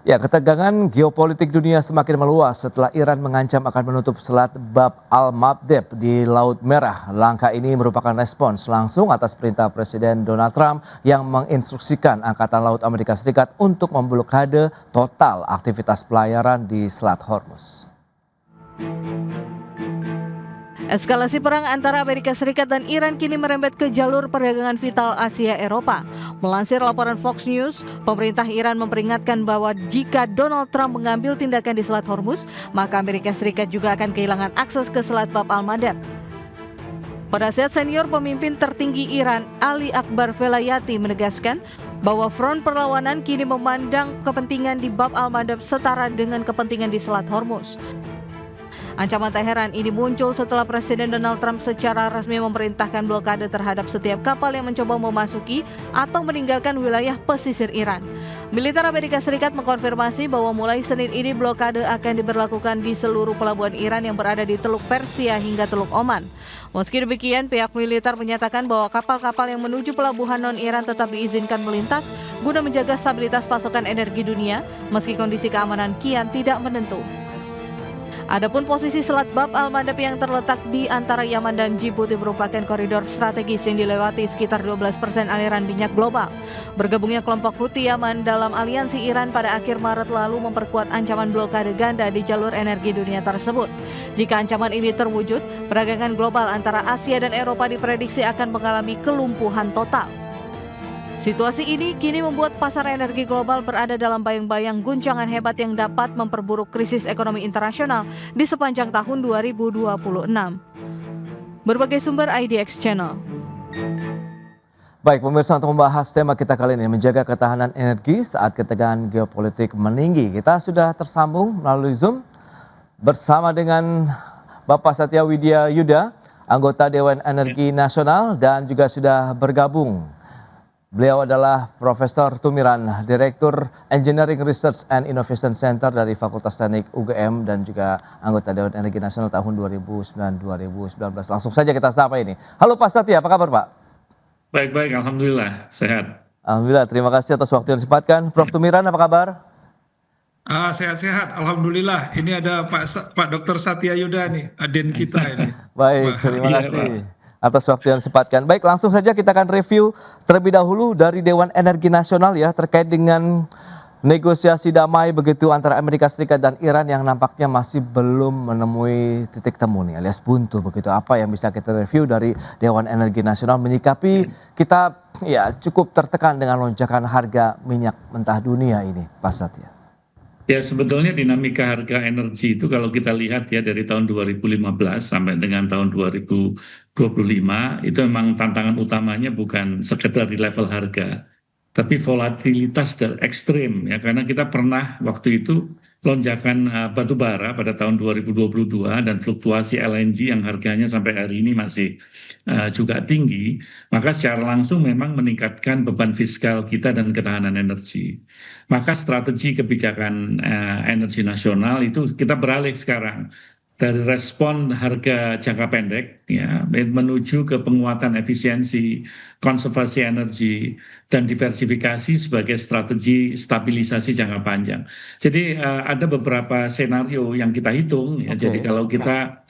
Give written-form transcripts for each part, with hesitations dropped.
Ya, ketegangan geopolitik dunia semakin meluas setelah Iran mengancam akan menutup selat Bab al-Mandeb di Laut Merah. Langkah ini merupakan respons langsung atas perintah Presiden Donald Trump yang menginstruksikan Angkatan Laut Amerika Serikat untuk memblokade total aktivitas pelayaran di Selat Hormuz. Eskalasi perang antara Amerika Serikat dan Iran kini merembet ke jalur perdagangan vital Asia Eropa. Melansir laporan Fox News, pemerintah Iran memperingatkan bahwa jika Donald Trump mengambil tindakan di Selat Hormuz, maka Amerika Serikat juga akan kehilangan akses ke Selat Bab al-Mandeb. Penasihat senior pemimpin tertinggi Iran, Ali Akbar Velayati, menegaskan bahwa front perlawanan kini memandang kepentingan di Bab al-Mandeb setara dengan kepentingan di Selat Hormuz. Ancaman Teheran ini muncul setelah Presiden Donald Trump secara resmi memerintahkan blokade terhadap setiap kapal yang mencoba memasuki atau meninggalkan wilayah pesisir Iran. Militer Amerika Serikat mengkonfirmasi bahwa mulai Senin ini blokade akan diberlakukan di seluruh pelabuhan Iran yang berada di Teluk Persia hingga Teluk Oman. Meski demikian, pihak militer menyatakan bahwa kapal-kapal yang menuju pelabuhan non-Iran tetap diizinkan melintas guna menjaga stabilitas pasokan energi dunia, meski kondisi keamanan kian tidak menentu. Adapun posisi Selat Bab al-Mandeb yang terletak di antara Yaman dan Djibouti merupakan koridor strategis yang dilewati sekitar 12% aliran minyak global. Bergabungnya kelompok Houthi Yaman dalam aliansi Iran pada akhir Maret lalu memperkuat ancaman blokade ganda di jalur energi dunia tersebut. Jika ancaman ini terwujud, perdagangan global antara Asia dan Eropa diprediksi akan mengalami kelumpuhan total. Situasi ini kini membuat pasar energi global berada dalam bayang-bayang guncangan hebat yang dapat memperburuk krisis ekonomi internasional di sepanjang tahun 2026. Berbagai sumber IDX Channel. Baik pemirsa, untuk membahas tema kita kali ini, menjaga ketahanan energi saat ketegangan geopolitik meninggi. Kita sudah tersambung melalui Zoom bersama dengan Bapak Satya Widya Yuda, anggota Dewan Energi Nasional, dan juga sudah bergabung. Beliau adalah Profesor Tumiran, Direktur Engineering Research and Innovation Center dari Fakultas Teknik UGM dan juga anggota Dewan Energi Nasional tahun 2009-2019. Langsung saja kita sapa ini. Halo Pak Satya, apa kabar Pak? Baik-baik, Alhamdulillah, sehat. Alhamdulillah, terima kasih atas waktu yang disempatkan. Prof. Tumiran, apa kabar? Sehat-sehat, Alhamdulillah. Ini ada Pak Dr. Satya Yuda nih, aden kita ini. Baik, terima kasih atas waktu yang disempatkan. Baik, langsung saja kita akan review terlebih dahulu dari Dewan Energi Nasional ya, terkait dengan negosiasi damai begitu antara Amerika Serikat dan Iran yang nampaknya masih belum menemui titik temu nih, alias buntu begitu. Apa yang bisa kita review dari Dewan Energi Nasional menyikapi kita ya cukup tertekan dengan lonjakan harga minyak mentah dunia ini, Pak Satya? Ya, sebetulnya dinamika harga energi itu kalau kita lihat ya dari tahun 2015 sampai dengan tahun 2025 itu memang tantangan utamanya bukan sekedar di level harga, tapi volatilitas dan ekstrim ya, karena kita pernah waktu itu lonjakan batu bara pada tahun 2022 dan fluktuasi LNG yang harganya sampai hari ini masih juga tinggi, maka secara langsung memang meningkatkan beban fiskal kita dan ketahanan energi. Maka strategi kebijakan energi nasional itu kita beralih sekarang dari respon harga jangka pendek ya menuju ke penguatan efisiensi, konservasi energi, dan diversifikasi sebagai strategi stabilisasi jangka panjang. Jadi ada beberapa senario yang kita hitung ya. Jadi kalau kita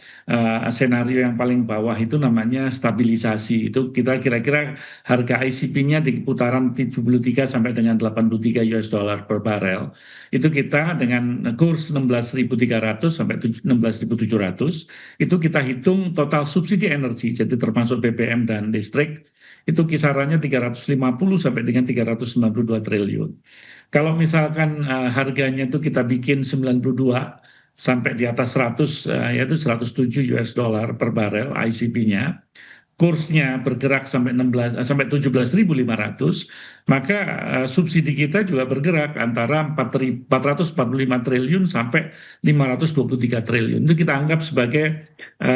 senario yang paling bawah itu namanya stabilisasi, itu kita kira-kira harga ICP-nya di putaran 73 sampai dengan 83 US dollar per barel. Itu kita dengan kurs 16.300 sampai 16.700 itu kita hitung total subsidi energi, jadi termasuk BBM dan listrik, itu kisarannya 350 sampai dengan 392 triliun. Kalau misalkan harganya itu kita bikin 92 sampai di atas 100, yaitu 107 US dollar per barel ICP-nya, kursnya bergerak sampai 17.500, maka subsidi kita juga bergerak antara 445 triliun sampai 523 triliun. Itu kita anggap sebagai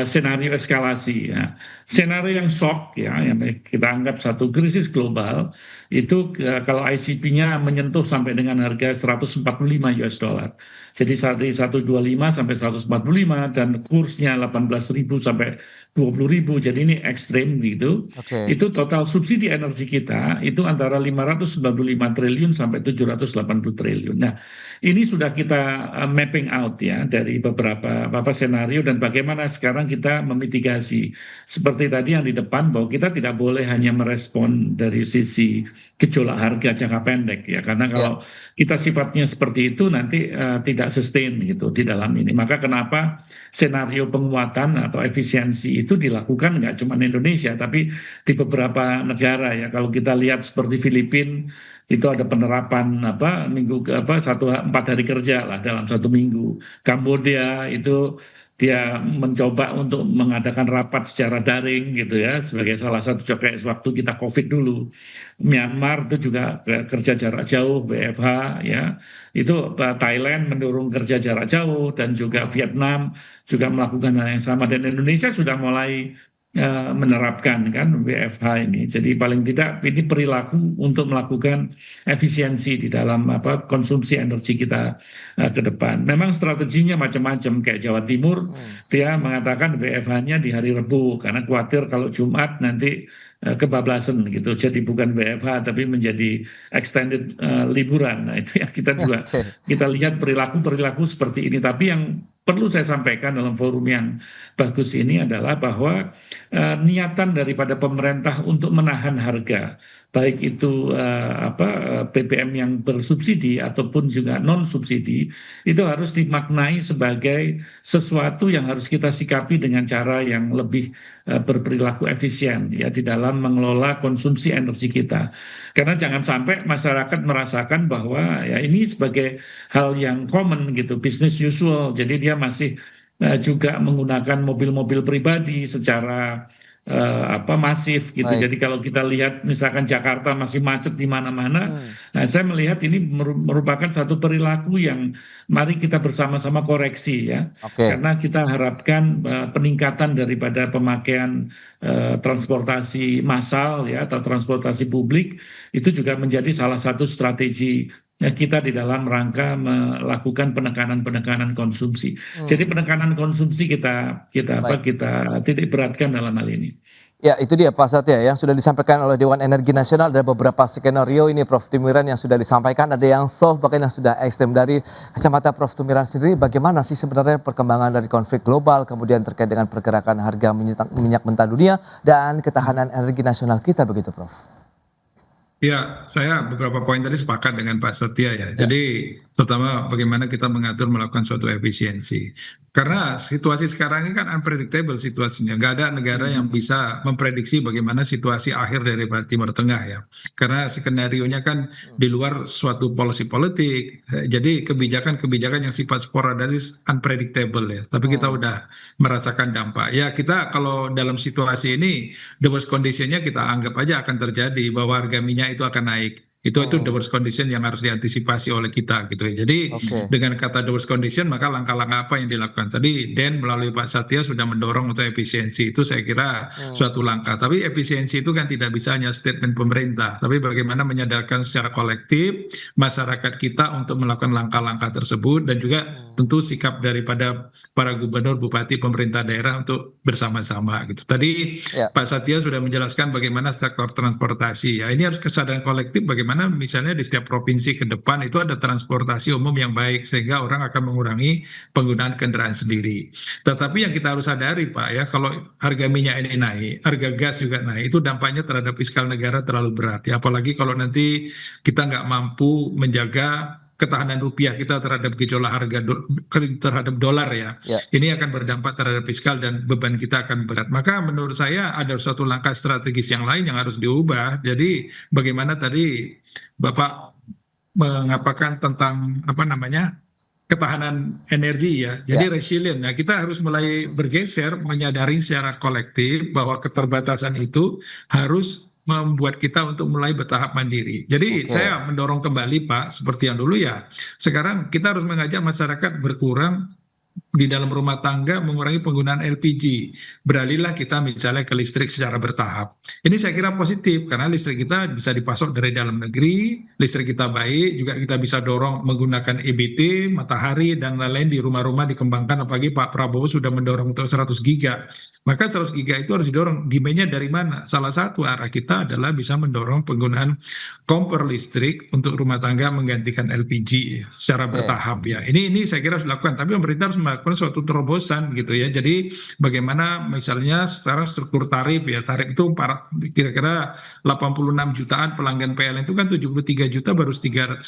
senario eskalasi ya. Senario yang shock ya, yang kita anggap satu krisis global, itu kalau ICP-nya menyentuh sampai dengan harga 145 US dollar. Jadi dari 125 sampai 145 dan kursnya 18.000 sampai 20.000. Jadi ini ekstrim gitu. Oke. Itu total subsidi energi kita itu antara 595 triliun sampai 780 triliun. Nah, ini sudah kita mapping out ya dari beberapa senario dan bagaimana sekarang kita memitigasi. Seperti tadi yang di depan bahwa kita tidak boleh hanya merespon dari sisi gejolak harga jangka pendek ya, karena kalau kita sifatnya seperti itu nanti tidak sustain gitu di dalam ini. Maka kenapa senario penguatan atau efisiensi itu dilakukan nggak cuma di Indonesia tapi di beberapa negara ya. Kalau kita lihat seperti Filipina itu ada penerapan empat hari kerja lah dalam satu minggu. Kamboja itu dia mencoba untuk mengadakan rapat secara daring gitu ya sebagai salah satu kayak waktu kita COVID dulu. Myanmar itu juga kerja jarak jauh WFH ya. Itu Thailand mendorong kerja jarak jauh dan juga Vietnam juga melakukan hal yang sama dan Indonesia sudah mulai menerapkan kan WFH ini. Jadi paling tidak ini perilaku untuk melakukan efisiensi di dalam konsumsi energi kita ke depan. Memang strateginya macam-macam kayak Jawa Timur dia mengatakan WFH-nya di hari Rebu karena khawatir kalau Jumat nanti kebablasan gitu. Jadi bukan WFH tapi menjadi extended liburan. Nah, itu yang kita juga kita lihat perilaku seperti ini. Tapi yang perlu saya sampaikan dalam forum yang bagus ini adalah bahwa niatan daripada pemerintah untuk menahan harga baik itu BBM yang bersubsidi ataupun juga non subsidi itu harus dimaknai sebagai sesuatu yang harus kita sikapi dengan cara yang lebih berperilaku efisien ya di dalam mengelola konsumsi energi kita. Karena jangan sampai masyarakat merasakan bahwa ya ini sebagai hal yang common gitu, business usual. Jadi dia masih juga menggunakan mobil-mobil pribadi secara masif gitu. Baik. Jadi kalau kita lihat misalkan Jakarta masih macet di mana-mana, nah saya melihat ini merupakan satu perilaku yang mari kita bersama-sama koreksi ya. Karena kita harapkan peningkatan daripada pemakaian transportasi massal ya atau transportasi publik itu juga menjadi salah satu strategi kita di dalam rangka melakukan penekanan konsumsi. Jadi penekanan konsumsi kita titik beratkan dalam hal ini. Ya, itu dia Pak Satya yang sudah disampaikan oleh Dewan Energi Nasional. Ada beberapa skenario ini Prof. Tumiran yang sudah disampaikan, ada yang soft bahkan yang sudah ekstrem. Dari kacamata Prof. Tumiran sendiri, bagaimana sih sebenarnya perkembangan dari konflik global, kemudian terkait dengan pergerakan harga minyak mentah dunia dan ketahanan energi nasional kita begitu Prof? Ya, saya beberapa poin tadi sepakat dengan Pak Setia ya. Jadi terutama bagaimana kita mengatur melakukan suatu efisiensi. Karena situasi sekarang ini kan unpredictable situasinya. Nggak ada negara yang bisa memprediksi bagaimana situasi akhir dari Timur Tengah ya. Karena skenario-nya kan di luar suatu policy politik. Jadi kebijakan-kebijakan yang sifat sporadis unpredictable ya. Tapi kita udah merasakan dampak. Ya kita kalau dalam situasi ini the worst condition-nya kita anggap aja akan terjadi bahwa harga minyak itu akan naik. Itu the worst condition yang harus diantisipasi oleh kita gitu ya. Jadi dengan kata the worst condition maka langkah-langkah apa yang dilakukan tadi Den melalui Pak Satya sudah mendorong untuk efisiensi, itu saya kira suatu langkah. Tapi efisiensi itu kan tidak bisa hanya statement pemerintah, tapi bagaimana menyadarkan secara kolektif masyarakat kita untuk melakukan langkah-langkah tersebut dan juga tentu sikap daripada para gubernur, bupati, pemerintah daerah untuk bersama-sama gitu. Tadi Pak Satya sudah menjelaskan bagaimana sektor transportasi ya, ini harus kesadaran kolektif bagaimana misalnya di setiap provinsi ke depan itu ada transportasi umum yang baik sehingga orang akan mengurangi penggunaan kendaraan sendiri. Tetapi yang kita harus sadari Pak ya, kalau harga minyak ini naik, harga gas juga naik, itu dampaknya terhadap fiskal negara terlalu berat ya, apalagi kalau nanti kita nggak mampu menjaga ketahanan rupiah kita terhadap gejolak harga terhadap dolar ya. Ini akan berdampak terhadap fiskal dan beban kita akan berat. Maka menurut saya ada suatu langkah strategis yang lain yang harus diubah. Jadi bagaimana tadi Bapak mengatakan tentang ketahanan energi ya. Jadi resilient. Nah, kita harus mulai bergeser menyadari secara kolektif bahwa keterbatasan itu harus membuat kita untuk mulai bertahap mandiri. Jadi saya mendorong kembali Pak, seperti yang dulu ya. Sekarang kita harus mengajak masyarakat berkurang di dalam rumah tangga mengurangi penggunaan LPG. Beralihlah kita misalnya ke listrik secara bertahap. Ini saya kira positif karena listrik kita bisa dipasok dari dalam negeri, listrik kita baik, juga kita bisa dorong menggunakan EBT, matahari dan lain-lain di rumah-rumah dikembangkan. Apalagi Pak Prabowo sudah mendorong untuk 100 giga. Maka 100 giga itu harus didorong. Demand-nya dari mana? Salah satu arah kita adalah bisa mendorong penggunaan kompor listrik untuk rumah tangga menggantikan LPG secara bertahap ya. Ini saya kira harus dilakukan, tapi pemerintah harus melakukan suatu terobosan gitu ya. Jadi bagaimana misalnya sekarang struktur tarif ya, tarif itu kira-kira 86 jutaan pelanggan PLN itu kan 73 juta baru 1.300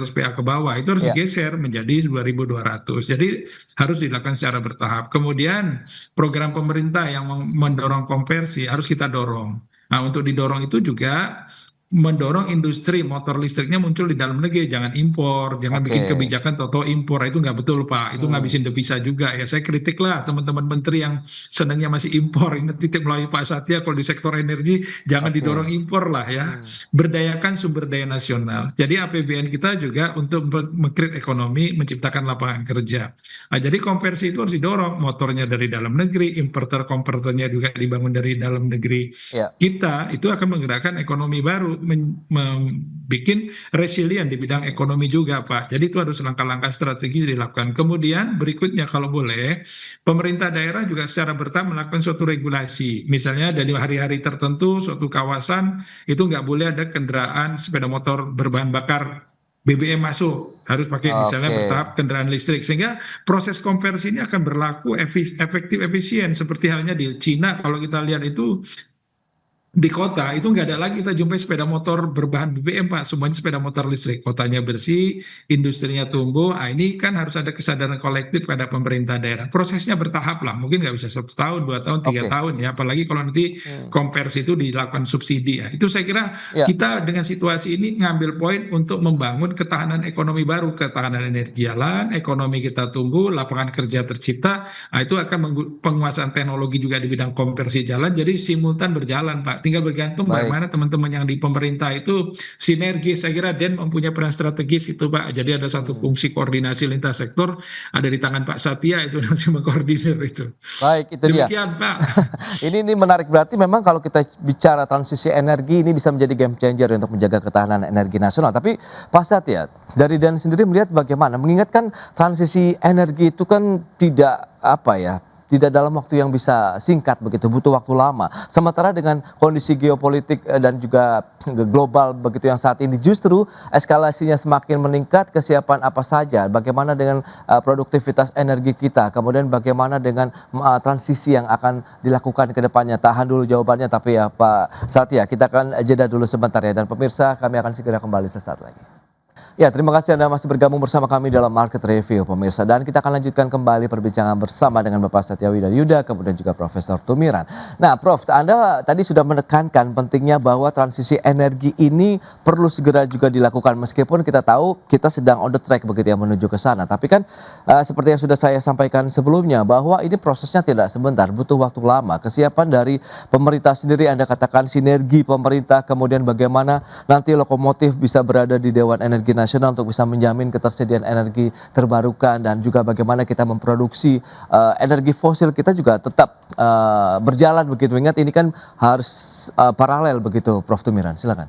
PA ke bawah, itu harus digeser menjadi 2.200. Jadi harus dilakukan secara bertahap. Kemudian program pemerintah yang mendorong konversi harus kita dorong. Nah, untuk didorong itu juga mendorong industri motor listriknya muncul di dalam negeri, jangan impor, jangan bikin kebijakan toto impor, itu nggak betul Pak, itu ngabisin devisa juga ya. Saya kritik lah teman-teman menteri yang senangnya masih impor, ini titip melalui Pak Satya, kalau di sektor energi jangan didorong impor lah ya, berdayakan sumber daya nasional. Jadi APBN kita juga untuk mengcreate ekonomi, menciptakan lapangan kerja. Nah, jadi konversi itu harus didorong, motornya dari dalam negeri, importer-komporternya juga dibangun dari dalam negeri. Kita itu akan menggerakkan ekonomi baru, membuat resilient di bidang ekonomi juga Pak. Jadi itu harus langkah-langkah strategis dilakukan. Kemudian berikutnya kalau boleh, pemerintah daerah juga secara bertahap melakukan suatu regulasi. Misalnya dari hari-hari tertentu suatu kawasan itu nggak boleh ada kendaraan sepeda motor berbahan bakar BBM masuk, harus pakai misalnya bertahap kendaraan listrik, sehingga proses konversi ini akan berlaku efektif efisien, seperti halnya di Cina. Kalau kita lihat itu di kota itu nggak ada lagi kita jumpai sepeda motor berbahan BBM Pak, semuanya sepeda motor listrik, kotanya bersih, industrinya tumbuh. Nah, ini kan harus ada kesadaran kolektif pada pemerintah daerah. Prosesnya bertahap lah, mungkin nggak bisa 1 tahun, 2 tahun, 3 tahun ya, apalagi kalau nanti konversi itu dilakukan subsidi ya. Itu saya kira kita dengan situasi ini ngambil poin untuk membangun ketahanan ekonomi baru, ketahanan energi jalan, ekonomi kita tumbuh, lapangan kerja tercipta. Nah, itu akan penguasaan teknologi juga di bidang konversi jalan, jadi simultan berjalan Pak. Tinggal bergantung bagaimana teman-teman yang di pemerintah itu sinergi. Saya kira Den mempunyai peran strategis itu Pak. Jadi ada satu fungsi koordinasi lintas sektor ada di tangan Pak Satya, itu nanti mengkoordinir itu. Baik, itu Demikian, dia. Pak. Ini menarik, berarti memang kalau kita bicara transisi energi ini bisa menjadi game changer untuk menjaga ketahanan energi nasional. Tapi Pak Satya, dari Dan sendiri melihat bagaimana? Mengingatkan transisi energi itu kan tidak tidak dalam waktu yang bisa singkat begitu, butuh waktu lama. Sementara dengan kondisi geopolitik dan juga global begitu yang saat ini justru eskalasinya semakin meningkat, kesiapan apa saja, bagaimana dengan produktivitas energi kita, kemudian bagaimana dengan transisi yang akan dilakukan ke depannya. Tahan dulu jawabannya, tapi ya Pak Satya, kita akan jeda dulu sebentar ya, dan pemirsa kami akan segera kembali sesaat lagi. Ya, terima kasih Anda masih bergabung bersama kami dalam Market Review pemirsa, dan kita akan lanjutkan kembali perbincangan bersama dengan Bapak Satya Widaryuda kemudian juga Profesor Tumiran. Nah Prof, Anda tadi sudah menekankan pentingnya bahwa transisi energi ini perlu segera juga dilakukan, meskipun kita tahu kita sedang on the track begitu ya menuju ke sana. Tapi kan seperti yang sudah saya sampaikan sebelumnya bahwa ini prosesnya tidak sebentar, butuh waktu lama. Kesiapan dari pemerintah sendiri, Anda katakan sinergi pemerintah, kemudian bagaimana nanti lokomotif bisa berada di Dewan Energi Nasional untuk bisa menjamin ketersediaan energi terbarukan, dan juga bagaimana kita memproduksi energi fosil kita juga tetap berjalan begitu. Ingat ini kan harus paralel begitu, Prof. Tumiran, silakan.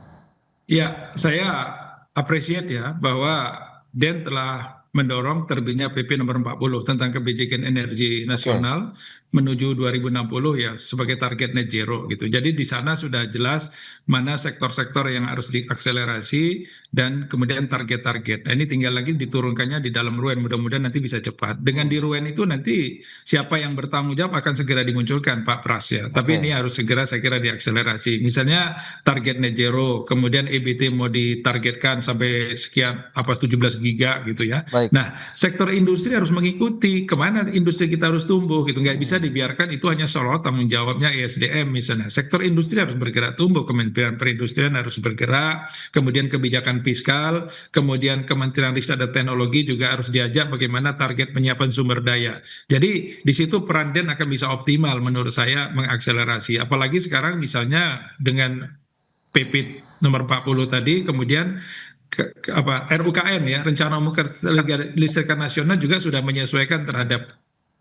Ya, saya apresiat ya bahwa Den telah mendorong terbitnya PP nomor 40 tentang kebijakan energi nasional menuju 2060 ya sebagai target net zero gitu. Jadi di sana sudah jelas mana sektor-sektor yang harus diakselerasi dan kemudian target-target. Nah, ini tinggal lagi diturunkannya di dalam RUEN, mudah-mudahan nanti bisa cepat. Dengan di RUEN itu nanti siapa yang bertanggung jawab akan segera dimunculkan Pak Pras ya. Tapi ini harus segera saya kira diakselerasi. Misalnya target net zero, kemudian EBT mau ditargetkan sampai sekian 17 giga gitu ya. Nah, sektor industri harus mengikuti kemana industri kita harus tumbuh gitu. Nggak bisa dibiarkan itu hanya soal tanggung jawabnya ESDM misalnya. Sektor industri harus bergerak tumbuh, Kementerian Perindustrian harus bergerak, kemudian kebijakan fiskal, kemudian Kementerian Riset dan Teknologi juga harus diajak bagaimana target penyiapan sumber daya. Jadi di situ peran Den akan bisa optimal menurut saya mengakselerasi. Apalagi sekarang misalnya dengan PP nomor 40 tadi, kemudian RUKN ya, Rencana Umum Kelistrikan Nasional juga sudah menyesuaikan terhadap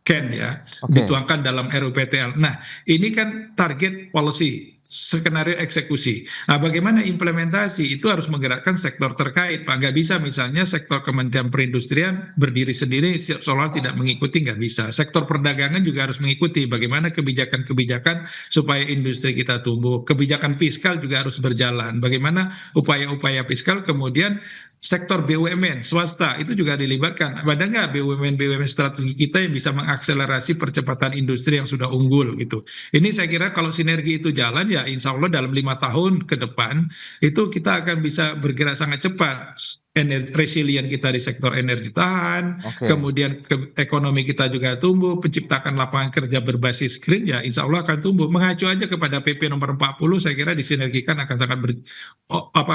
Ken ya, Oke. dituangkan dalam RUPTL. Nah, ini kan target policy, skenario eksekusi. Nah, bagaimana implementasi itu harus menggerakkan sektor terkait, Pak. Nggak bisa misalnya sektor Kementerian Perindustrian berdiri sendiri, seolah tidak mengikuti, nggak bisa. Sektor perdagangan juga harus mengikuti bagaimana kebijakan-kebijakan supaya industri kita tumbuh. Kebijakan fiskal juga harus berjalan. Bagaimana upaya-upaya fiskal kemudian sektor BUMN swasta itu juga dilibatkan. Ada nggak BUMN strategi kita yang bisa mengakselerasi percepatan industri yang sudah unggul gitu. Ini saya kira kalau sinergi itu jalan ya insya Allah dalam 5 tahun ke depan itu kita akan bisa bergerak sangat cepat. Resilient kita di sektor energi tahan, Oke. kemudian ekonomi kita juga tumbuh, penciptakan lapangan kerja berbasis green ya insya Allah akan tumbuh. Mengacu aja kepada PP nomor 40 saya kira disinergikan akan sangat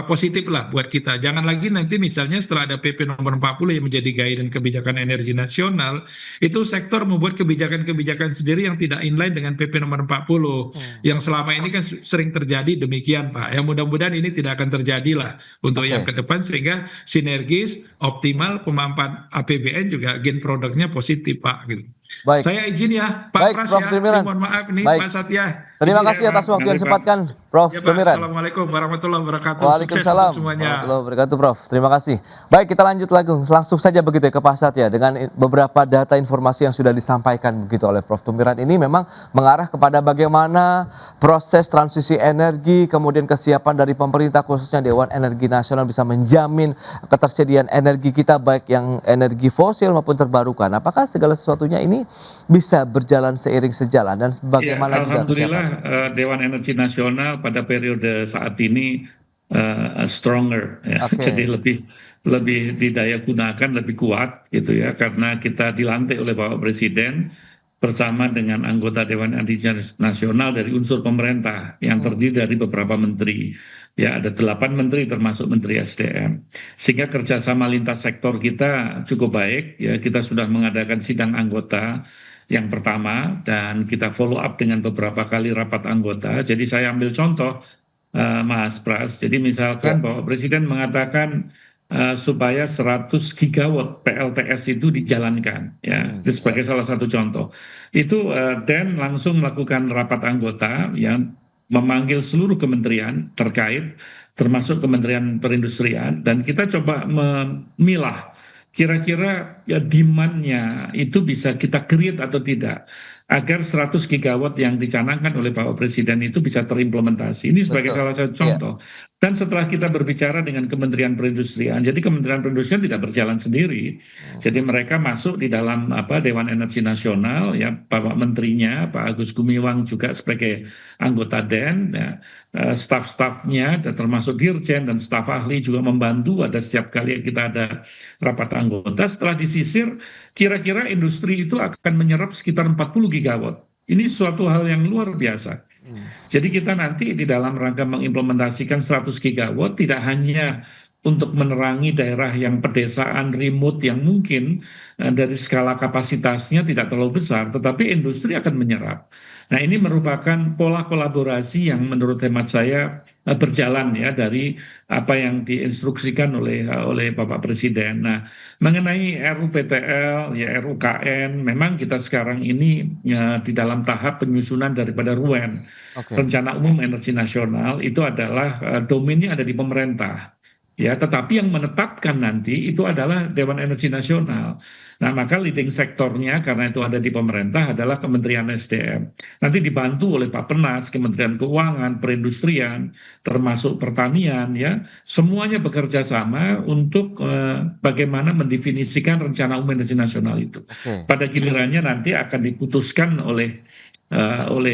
positif lah buat kita. Jangan lagi nanti misalnya setelah ada PP nomor 40 yang menjadi guidance kebijakan energi nasional, itu sektor membuat kebijakan-kebijakan sendiri yang tidak inline dengan PP nomor 40. Yang selama ini kan sering terjadi demikian, Pak. Yang mudah-mudahan ini tidak akan terjadi lah untuk Oke. yang ke depan sehingga sinergis, optimal, pemanfaatan APBN juga gain produknya positif, Pak. Gitu. Baik. Saya izin ya, Pak Baik, Pras Prof. ya. Trimiran. Mohon maaf nih, Baik. Pak Satya. Terima Izin kasih ya, atas Pak. waktu yang Mari, Pak. disempatkan, Prof. Ya, Pak. Trimiran. Assalamualaikum warahmatullahi wabarakatuh. Sukses Waalaikumsalam untuk semuanya. warahmatullahi wabarakatuh, Prof. Terima kasih. Baik, kita lanjut lagi langsung saja begitu ya ke Pak Satya dengan beberapa data informasi yang sudah disampaikan begitu oleh Prof. Tumiran ini memang mengarah kepada bagaimana proses transisi energi kemudian kesiapan dari pemerintah khususnya Dewan Energi Nasional bisa menjamin ketersediaan energi kita baik yang energi fosil maupun terbarukan. Apakah segala sesuatunya ini bisa berjalan seiring sejalan dan bagaimana juga Alhamdulillah kesiapan? Dewan Energi Nasional pada periode saat ini stronger ya. Oke. Jadi lebih didaya gunakan, lebih kuat gitu ya, karena kita dilantik oleh Bapak Presiden bersama dengan anggota Dewan Energi Nasional dari unsur pemerintah yang terdiri dari beberapa menteri. Ya, ada 8 menteri termasuk Menteri SDM. Sehingga kerjasama lintas sektor kita cukup baik. Ya, kita sudah mengadakan sidang anggota yang pertama dan kita follow up dengan beberapa kali rapat anggota. Jadi saya ambil contoh, Mas Pras. Jadi misalkan Bapak Presiden mengatakan supaya 100 gigawatt PLTS itu dijalankan, ya, itu sebagai salah satu contoh. Itu Dan langsung melakukan rapat anggota yang memanggil seluruh kementerian terkait, termasuk Kementerian Perindustrian, dan kita coba memilah kira-kira ya demand-nya itu bisa kita create atau tidak agar 100 gigawatt yang dicanangkan oleh Bapak Presiden itu bisa terimplementasi. Ini sebagai salah satu contoh. Dan setelah kita berbicara dengan Kementerian Perindustrian, jadi Kementerian Perindustrian tidak berjalan sendiri. Jadi mereka masuk di dalam Dewan Energi Nasional, ya, Bapak Menterinya, Pak Agus Gumiwang juga sebagai anggota DEN, ya, staf-stafnya termasuk Dirjen dan staf ahli juga membantu. Ada setiap kali kita ada rapat anggota, setelah disisir, kira-kira industri itu akan menyerap sekitar 40 gigawatt. Ini suatu hal yang luar biasa. Jadi kita nanti di dalam rangka mengimplementasikan 100 gigawatt tidak hanya untuk menerangi daerah yang pedesaan, remote yang mungkin dari skala kapasitasnya tidak terlalu besar, tetapi industri akan menyerap. Nah, ini merupakan pola kolaborasi yang menurut hemat saya berjalan ya dari apa yang diinstruksikan oleh Bapak Presiden. Nah, mengenai RUPTL, ya RUKN, memang kita sekarang ini ya, di dalam tahap penyusunan daripada RUEN, Rencana Umum Energi Nasional, itu adalah domainnya ada di pemerintah. Ya, tetapi yang menetapkan nanti itu adalah Dewan Energi Nasional. Nah, maka leading sektornya karena itu ada di pemerintah adalah Kementerian SDM. Nanti dibantu oleh Pak Penas, Kementerian Keuangan, Perindustrian, termasuk Pertanian, ya, semuanya bekerja sama untuk bagaimana mendefinisikan Rencana Umum Energi Nasional itu. Pada gilirannya nanti akan diputuskan oleh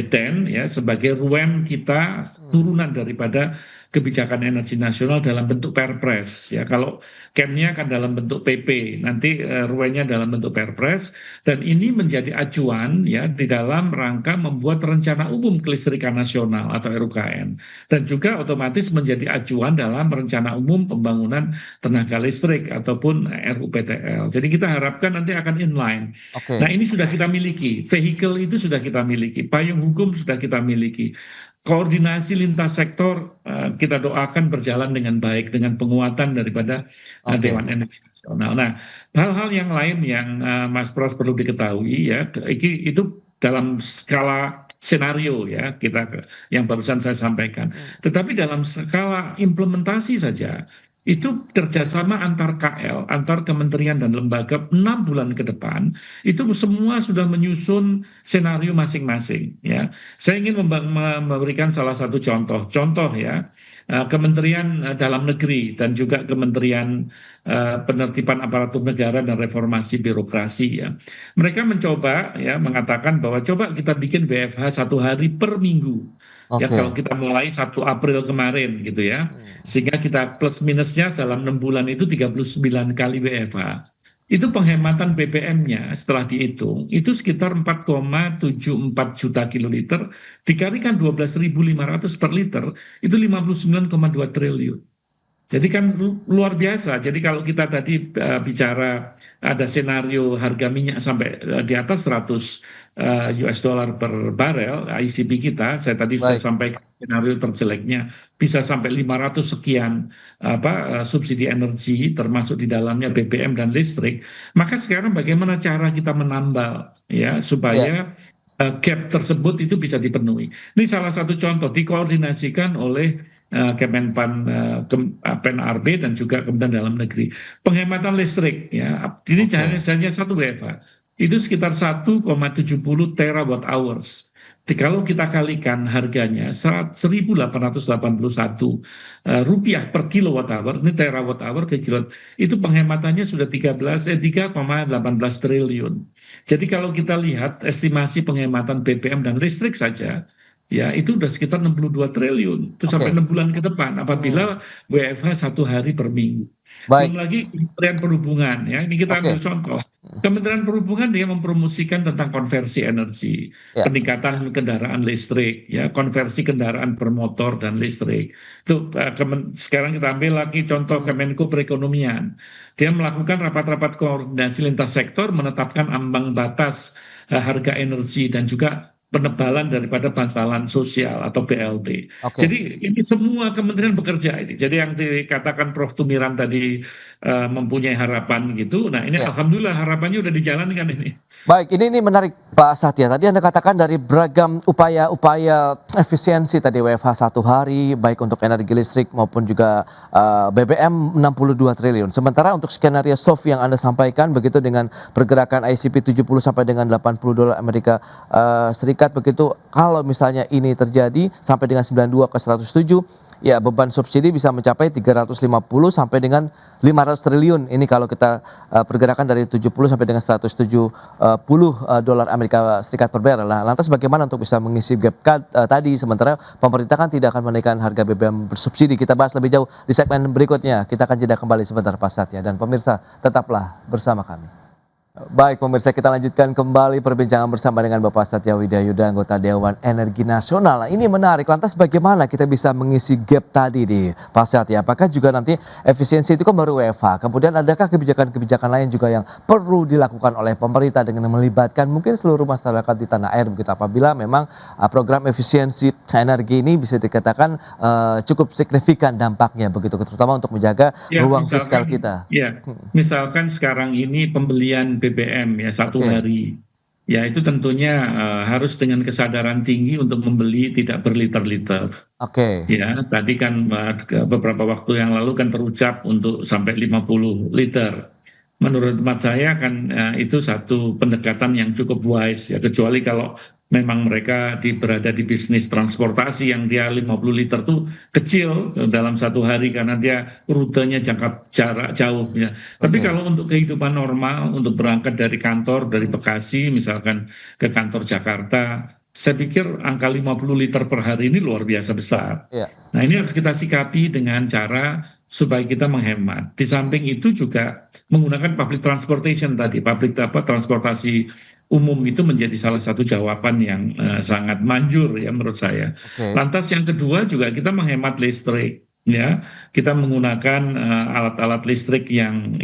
DEN ya sebagai RUEN kita turunan daripada kebijakan energi nasional dalam bentuk Perpres ya. Kalau Kemnya kan dalam bentuk PP, nanti RUEN-nya dalam bentuk Perpres, dan ini menjadi acuan ya di dalam rangka membuat Rencana Umum Kelistrikan Nasional atau RUKN, dan juga otomatis menjadi acuan dalam Rencana Umum Pembangunan Tenaga Listrik ataupun RUPTL. Jadi kita harapkan nanti akan inline. Nah, ini sudah kita miliki, vehicle itu sudah kita miliki, payung hukum sudah kita miliki. koordinasi lintas sektor kita doakan berjalan dengan baik dengan penguatan daripada Dewan Energi Nasional. Nah, hal-hal yang lain yang Mas Pras perlu diketahui ya, itu dalam skala senario ya kita yang barusan saya sampaikan. Tetapi dalam skala implementasi saja itu kerjasama antar KL, antar kementerian dan lembaga 6 bulan ke depan, itu semua sudah menyusun senario masing-masing. Ya, saya ingin memberikan salah satu contoh ya, Kementerian Dalam Negeri dan juga Kementerian Penertiban Aparatur Negara dan Reformasi Birokrasi ya, mereka mencoba ya mengatakan bahwa coba kita bikin WFH 1 hari per minggu. Ya kalau kita mulai 1 April kemarin gitu ya, sehingga kita plus minusnya dalam 6 bulan itu 39 kali WFH. Itu penghematan BBM-nya setelah dihitung, itu sekitar 4,74 juta kiloliter, dikalikan 12.500 per liter, itu 59,2 triliun. Jadi kan luar biasa. Jadi kalau kita tadi bicara ada senario harga minyak sampai di atas 100 US dollar per barel ICP kita, saya tadi sudah sampaikan skenario terjeleknya bisa sampai 500 sekian subsidi energi termasuk di dalamnya BBM dan listrik. Maka sekarang bagaimana cara kita menambal ya supaya gap tersebut itu bisa dipenuhi. Ini salah satu contoh dikoordinasikan oleh Kemenpan PNRB dan juga Kementerian Dalam Negeri. Penghematan listrik ya, ini hanya 1 WFH. Itu sekitar 1,70 terawatt hours. Kalau kita kalikan harganya 1.881 rupiah per kilowatt hour, ini terawatt hour ke kilowatt, itu penghematannya sudah 3,18 triliun. Jadi kalau kita lihat estimasi penghematan BBM dan listrik saja, ya itu udah sekitar 62 triliun. Itu sampai 6 bulan ke depan apabila WFH 1 hari per minggu. Belum lagi Kementerian Perhubungan ya, ini kita ambil contoh. Kementerian Perhubungan dia mempromosikan tentang konversi energi, peningkatan kendaraan listrik, ya konversi kendaraan bermotor dan listrik. Itu sekarang kita ambil lagi contoh Kemenko Perekonomian. Dia melakukan rapat-rapat koordinasi lintas sektor, menetapkan ambang batas harga energi dan juga penebalan daripada bantalan sosial atau BLT. Jadi ini semua kementerian bekerja ini. Jadi yang dikatakan Prof. Tumiran tadi mempunyai harapan gitu. Nah ini alhamdulillah harapannya udah dijalankan ini. Baik, ini menarik Pak Satya. Tadi Anda katakan dari beragam upaya-upaya efisiensi tadi WFH 1 hari, baik untuk energi listrik maupun juga BBM 62 triliun. Sementara untuk skenario soft yang Anda sampaikan begitu dengan pergerakan ICP 70 sampai dengan 80 dolar Amerika Serikat begitu, kalau misalnya ini terjadi sampai dengan 92 ke 107, ya beban subsidi bisa mencapai 350 sampai dengan 500 triliun. Ini kalau kita pergerakan dari 70 sampai dengan 170 dolar Amerika Serikat per barrel. Nah, lantas bagaimana untuk bisa mengisi gap tadi sementara pemerintah kan tidak akan menaikkan harga BBM bersubsidi. Kita bahas lebih jauh di segmen berikutnya. Kita akan jeda kembali sebentar Pak Satya dan pemirsa tetaplah bersama kami. Baik pemirsa, kita lanjutkan kembali perbincangan bersama dengan Bapak Satya Widayuda, anggota Dewan Energi Nasional. Nah, ini menarik, lantas bagaimana kita bisa mengisi gap tadi di Pak Satya? Apakah juga nanti efisiensi itu kan baru WFH, kemudian adakah kebijakan-kebijakan lain juga yang perlu dilakukan oleh pemerintah dengan melibatkan mungkin seluruh masyarakat di tanah air begitu apabila memang program efisiensi energi ini bisa dikatakan cukup signifikan dampaknya begitu, terutama untuk menjaga ruang fiskal kita. Ya, misalkan sekarang ini pembelian BBM ya 1 hari, ya itu tentunya harus dengan kesadaran tinggi untuk membeli tidak berliter-liter. Ya tadi kan beberapa waktu yang lalu kan terucap untuk sampai 50 liter. Menurut hemat saya kan itu satu pendekatan yang cukup wise ya, kecuali kalau memang mereka berada di bisnis transportasi yang dia 50 liter tuh kecil dalam 1 hari karena dia rutenya jarak jauh ya. Tapi kalau untuk kehidupan normal, untuk berangkat dari kantor, dari Bekasi misalkan ke kantor Jakarta, saya pikir angka 50 liter per hari ini luar biasa besar. Nah ini harus kita sikapi dengan cara supaya kita menghemat. Di samping itu juga menggunakan public transportation tadi, transportasi umum itu menjadi salah satu jawaban yang sangat manjur ya menurut saya. Lantas yang kedua juga kita menghemat listrik ya. Kita menggunakan alat-alat listrik yang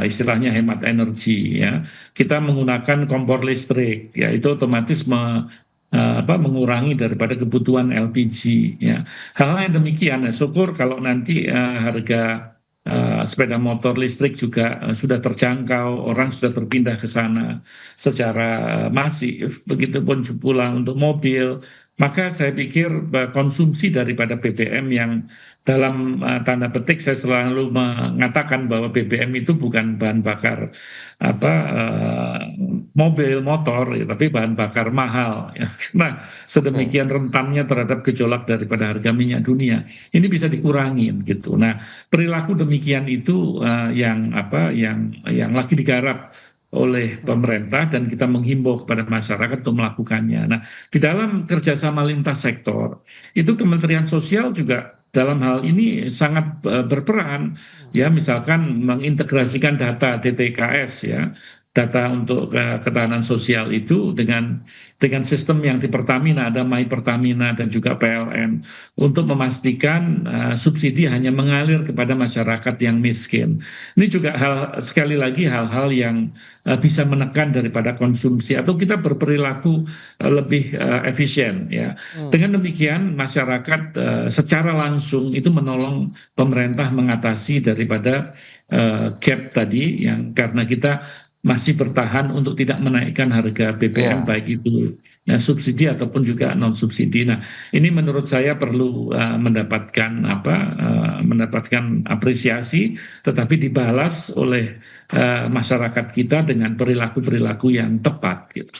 istilahnya hemat energi ya. Kita menggunakan kompor listrik ya, itu otomatis mengurangi daripada kebutuhan LPG ya. Hal-hal yang demikian, ya, syukur kalau nanti harga sepeda motor listrik juga sudah terjangkau, orang sudah berpindah ke sana secara masif, begitupun pula untuk mobil. Maka saya pikir konsumsi daripada BBM yang dalam tanda petik saya selalu mengatakan bahwa BBM itu bukan bahan bakar mobil motor, ya, tapi bahan bakar mahal. Ya. Karena sedemikian rentannya terhadap gejolak daripada harga minyak dunia, ini bisa dikurangi gitu. Nah, perilaku demikian itu yang lagi digarap oleh pemerintah dan kita menghimbau kepada masyarakat untuk melakukannya. Nah, di dalam kerjasama lintas sektor itu Kementerian Sosial juga dalam hal ini sangat berperan, ya, misalkan mengintegrasikan data DTKS, ya, data untuk ketahanan sosial itu dengan sistem yang di Pertamina, ada My Pertamina dan juga PLN, untuk memastikan subsidi hanya mengalir kepada masyarakat yang miskin. Ini juga sekali lagi hal-hal yang bisa menekan daripada konsumsi atau kita berperilaku lebih efisien, ya. Dengan demikian masyarakat secara langsung itu menolong pemerintah mengatasi daripada gap tadi, yang karena kita masih bertahan untuk tidak menaikkan harga BBM, baik itu subsidi ataupun juga non subsidi. Nah, ini menurut saya perlu mendapatkan apresiasi, tetapi dibalas oleh masyarakat kita dengan perilaku-perilaku yang tepat, gitu.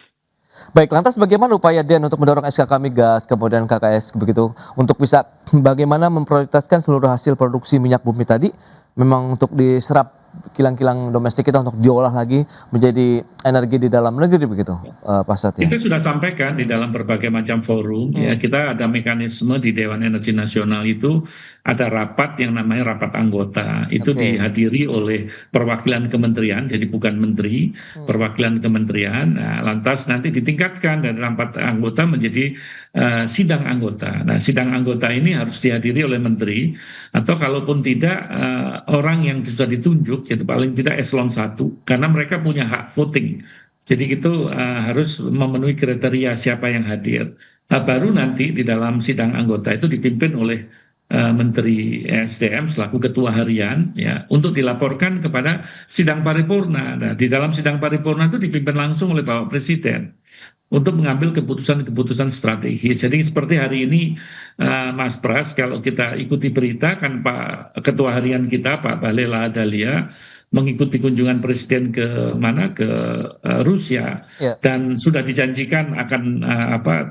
Baik, lantas bagaimana upaya DEN untuk mendorong SKK Migas, kemudian KKS begitu, untuk bisa bagaimana memprioritaskan seluruh hasil produksi minyak bumi tadi memang untuk diserap kilang-kilang domestik kita untuk diolah lagi menjadi energi di dalam negeri begitu, Pak Satya? Kita sudah sampaikan di dalam berbagai macam forum, ya, kita ada mekanisme di Dewan Energi Nasional itu ada rapat yang namanya rapat anggota, itu dihadiri oleh perwakilan kementerian, jadi bukan menteri, perwakilan kementerian. Nah, lantas nanti ditingkatkan dari rapat anggota menjadi sidang anggota. Nah, sidang anggota ini harus dihadiri oleh menteri, atau kalaupun tidak orang yang sudah ditunjuk, yaitu paling tidak eselon 1, karena mereka punya hak voting. Jadi itu harus memenuhi kriteria siapa yang hadir. Nah, baru nanti di dalam sidang anggota itu dipimpin oleh Menteri SDM selaku ketua harian, ya, untuk dilaporkan kepada sidang paripurna. Nah, di dalam sidang paripurna itu dipimpin langsung oleh Bapak Presiden untuk mengambil keputusan-keputusan strategis. Jadi seperti hari ini, Mas Pras, kalau kita ikuti berita kan Pak Ketua Harian kita, Pak Bahlil Lahadalia, mengikuti kunjungan Presiden ke Rusia, dan sudah dijanjikan akan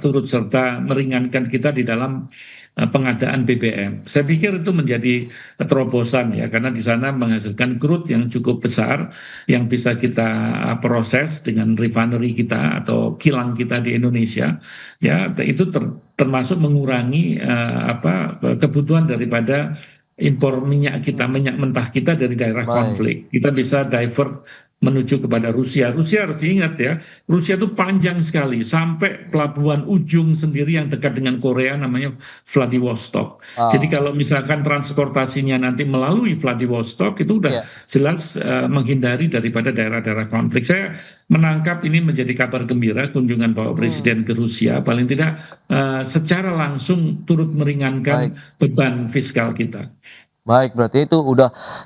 turut serta meringankan kita di dalam pengadaan BBM. Saya pikir itu menjadi terobosan, ya, karena di sana menghasilkan crude yang cukup besar yang bisa kita proses dengan refinery kita atau kilang kita di Indonesia, ya, itu termasuk mengurangi kebutuhan daripada impor minyak mentah kita dari daerah konflik. Kita bisa divert menuju kepada Rusia. Rusia harus diingat, ya, Rusia itu panjang sekali sampai pelabuhan ujung sendiri yang dekat dengan Korea namanya Vladivostok. Jadi kalau misalkan transportasinya nanti melalui Vladivostok itu udah jelas menghindari daripada daerah-daerah konflik. Saya menangkap ini menjadi kabar gembira kunjungan Bapak Presiden ke Rusia, paling tidak secara langsung turut meringankan beban fiskal kita. Baik, berarti itu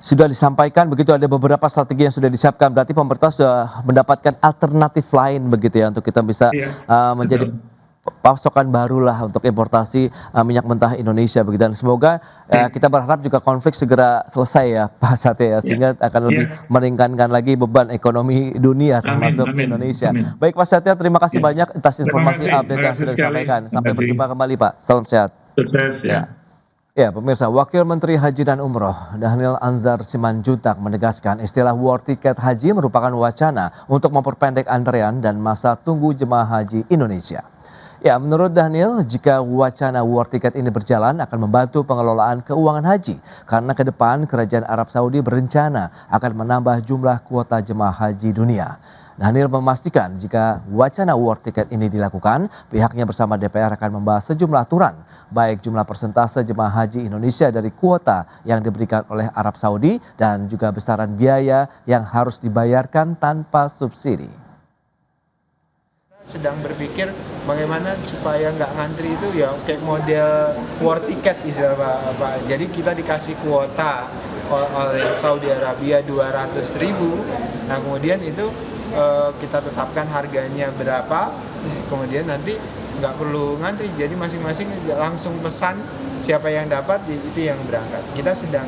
sudah disampaikan begitu, ada beberapa strategi yang sudah disiapkan. Berarti pemerintah sudah mendapatkan alternatif lain begitu, ya, untuk kita bisa menjadi pasokan barulah untuk importasi minyak mentah Indonesia begitu. Dan semoga kita berharap juga konflik segera selesai, ya, Pak Satya, ya, sehingga akan lebih meringankan lagi beban ekonomi dunia termasuk Indonesia. Baik, Pak Satya, terima kasih banyak atas informasi update yang sudah disampaikan. Sampai berjumpa kembali, Pak. Salam sehat. Sukses, ya. Ya, pemirsa, Wakil Menteri Haji dan Umroh Dhanil Anzar Simanjuntak menegaskan istilah war tiket haji merupakan wacana untuk memperpendek antrean dan masa tunggu jemaah haji Indonesia. Ya, menurut Dhanil, jika wacana war tiket ini berjalan akan membantu pengelolaan keuangan haji, karena ke depan Kerajaan Arab Saudi berencana akan menambah jumlah kuota jemaah haji dunia. Dhanil memastikan jika wacana war tiket ini dilakukan, pihaknya bersama DPR akan membahas sejumlah aturan, baik jumlah persentase jemaah haji Indonesia dari kuota yang diberikan oleh Arab Saudi dan juga besaran biaya yang harus dibayarkan tanpa subsidi. sedang berpikir bagaimana supaya nggak ngantri itu ya kayak model war ticket istilah Pak. Jadi kita dikasih kuota oleh Saudi Arabia 200.000. Nah kemudian itu kita tetapkan harganya berapa, kemudian nanti nggak perlu ngantri, jadi masing-masing langsung pesan siapa yang dapat itu yang berangkat. Kita sedang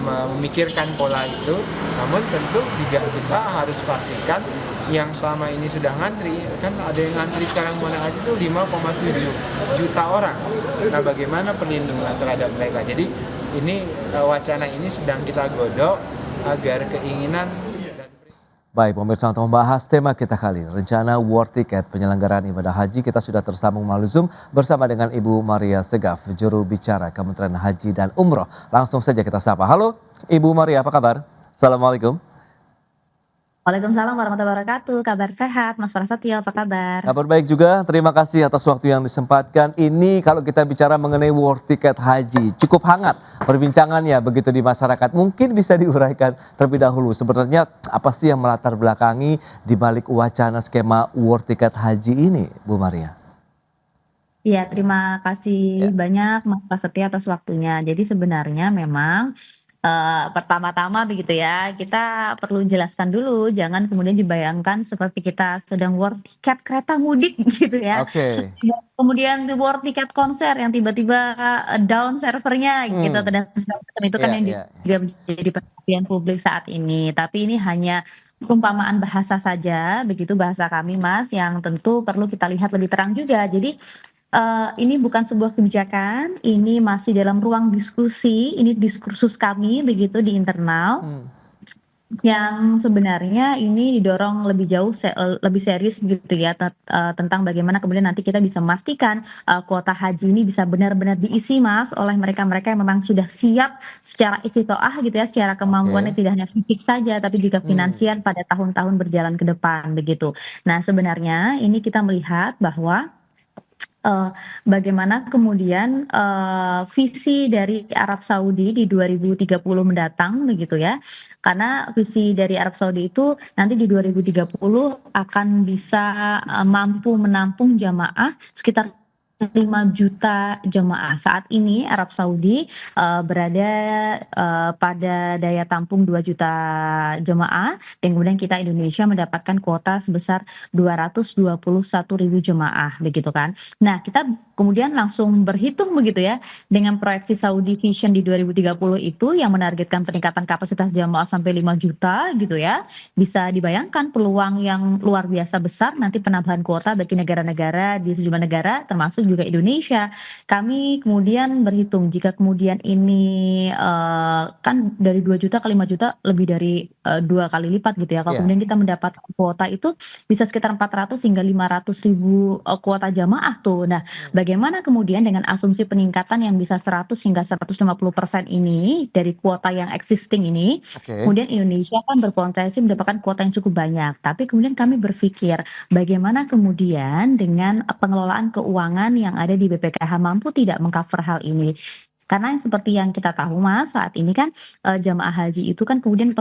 memikirkan pola itu, namun tentu juga kita harus pastikan yang selama ini sudah ngantri, kan ada yang ngantri sekarang mau naik haji itu 5,7 juta orang. Nah bagaimana perlindungan terhadap mereka? Jadi ini wacana ini sedang kita godok agar keinginan. Baik, pemirsa, untuk membahas tema kita kali ini, rencana war ticket penyelenggaraan ibadah haji, kita sudah tersambung melalui Zoom bersama dengan Ibu Maria Segaf, juru bicara Kementerian Haji dan Umroh. Langsung saja kita sapa. Halo, Ibu Maria, apa kabar? Assalamualaikum. Waalaikumsalam warahmatullahi wabarakatuh. Kabar sehat, Mas Prasetyo, apa kabar? Kabar baik juga, terima kasih atas waktu yang disempatkan. Ini kalau kita bicara mengenai war ticket haji, cukup hangat perbincangannya begitu di masyarakat. Mungkin bisa diuraikan terlebih dahulu, sebenarnya apa sih yang melatar belakangi di balik wacana skema war ticket haji ini, Bu Maria? Iya, terima kasih banyak Mas Prasetyo atas waktunya. Jadi sebenarnya memang pertama-tama begitu ya, kita perlu jelaskan dulu, jangan kemudian dibayangkan seperti kita sedang war tiket kereta mudik gitu ya. Oke. Kemudian war tiket konser yang tiba-tiba down servernya gitu dan segala macam itu kan Iya, yang iya. juga menjadi perhatian publik saat ini. Tapi ini hanya perumpamaan bahasa saja, begitu bahasa kami Mas, yang tentu perlu kita lihat lebih terang juga. Jadi ini bukan sebuah kebijakan, ini masih dalam ruang diskusi, ini diskursus kami begitu di internal, yang sebenarnya ini didorong lebih jauh, lebih serius begitu ya, tentang bagaimana kemudian nanti kita bisa memastikan kuota haji ini bisa benar-benar diisi Mas oleh mereka-mereka yang memang sudah siap secara istitoah gitu ya, secara kemampuannya tidak hanya fisik saja tapi juga finansial pada tahun-tahun berjalan ke depan begitu. Nah sebenarnya ini kita melihat bahwa bagaimana kemudian visi dari Arab Saudi di 2030 mendatang begitu ya. Karena visi dari Arab Saudi itu nanti di 2030 akan bisa mampu menampung jamaah sekitar 5 juta jemaah. Saat ini Arab Saudi berada pada daya tampung 2 juta jemaah dan kemudian kita Indonesia mendapatkan kuota sebesar 221.000 jemaah begitu kan. Nah, kita kemudian langsung berhitung begitu ya dengan proyeksi Saudi Vision di 2030 itu yang menargetkan peningkatan kapasitas jemaah sampai 5 juta gitu ya. Bisa dibayangkan peluang yang luar biasa besar nanti penambahan kuota bagi negara-negara di sejumlah negara termasuk juga Indonesia. Kami kemudian berhitung jika kemudian ini kan dari 2 juta ke 5 juta lebih dari 2 kali lipat gitu ya. Kalau kemudian kita mendapat kuota itu bisa sekitar 400 hingga 500.000 kuota jamaah tuh. Nah, bagaimana kemudian dengan asumsi peningkatan yang bisa 100 hingga 150% ini dari kuota yang existing ini, kemudian Indonesia kan berpotensi mendapatkan kuota yang cukup banyak. Tapi kemudian kami berpikir bagaimana kemudian dengan pengelolaan keuangan yang ada di BPKH mampu tidak mengcover hal ini. Karena seperti yang kita tahu Mas, saat ini kan jamaah haji itu kan kemudian